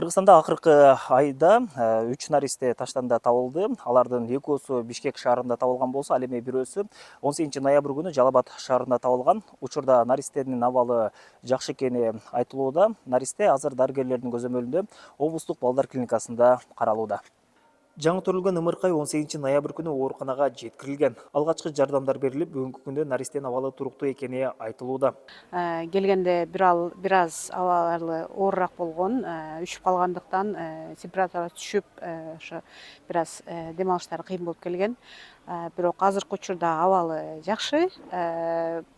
Кыргызстанда акыркы айда 3 наристе таштанда табылды. Алардын экөөсү Бишкек шаарында табылган болсо, ал эми бирөөсү 18 ноябрь күнү Жалал Абад шаарында табылган. Учурда наристенин абалы жакшы экени айтылууда. Наристе азыр дарыгерлердин көзөмөлүндө облустук балдар клиникасында каралууда. Жаңы төрүлгөн ымыркай 18 ноябрь күнү ооруканага жеткирилген. Алгачкы жардамдар берилип, бүгүнкү күндө наристенин абалы туруктуу экени айтылууда. Келгенде бир аз абалы оорураак болгон, үшүп калгандыктан температурасы түшүп, ошо бир аз дем алыштары кыйын болуп келген. Бирок азыркы учурда абалы жакшы,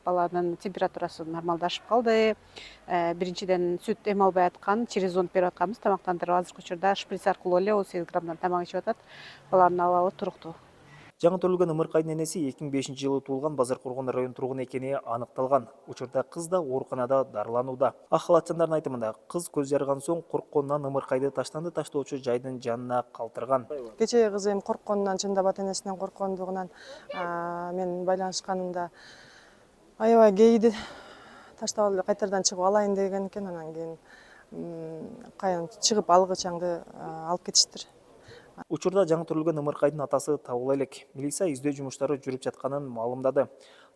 баланын температурасы нормалдашып калды. Биринчиден сүт эме албай аткан, через зонд берип атканбыз, тамактандырып азыркы учурда шприц аркылуу эле 18 граммдан тамак ичип атат. Баланын абалы туруктуу. Жаңы төрүлгөн ымыркайдын энеси 2005-жылы туулган Базаркоргон район тургуну экени аныкталган. Учурда кыз да ооруканада дарыланууда. Ак халатчандардын айтымында, кыз көз жарган соң коркконунан ымыркайды таштанды таштоочу жайдын жанына калтырган. Кечээ кыз эми коркконунан, чындап ата энесинен корккондугунан мен байланышканымда аябай кейиди, таштап эле кайтардан чыгып алайын деген экен. Анан кийин кайын чыгып алгычаңды алып кетиштир. Учурда жаңы төрүлгөн ымыркайдын атасы табыла элек. Милиция издөө жумуштары жүрүп жатканын маалымдады.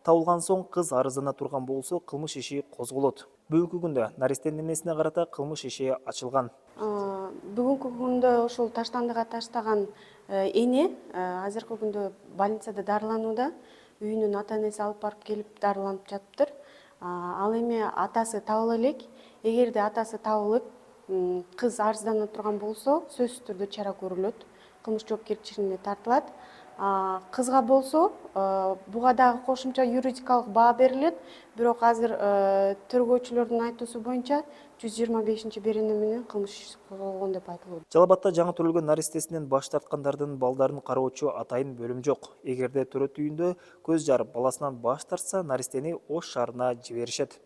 Табылган соң кыз арызына турган болсо, кылмыш иши козголот. Бүгүнкү күндө наристенин энесине карата кылмыш иши ачылган. Бүгүнкү күндө ушул таштандыга таштаган эне азыркы күндө больницада дарыланууда. Үйүнүн ата энеси алып барып келип дарыланып жатыптыр. Ал эми атасы табыла элек. Эгерде атасы табылып, кыз арыздана турган болсо, сөзсүз түрдө чара көрүлөт, кылмыш жоопкерчилигине тартылат. Кызга болсо, буга дагы кошумча юридикалык баа берилет. Бирок азыр тергөөчүлөрдүн айтуусу боюнча 125-берене менен кылмыш иши козголгон деп айтылууда. Жалал Абадта жаңы төрүлгөн наристесинен баш тарткандардын балдарын кароочу атайын бөлүм жок. Эгерде төрөт үйүндө көз жарып баласынан баш тартса, наристени Ош шаарына жиберишет.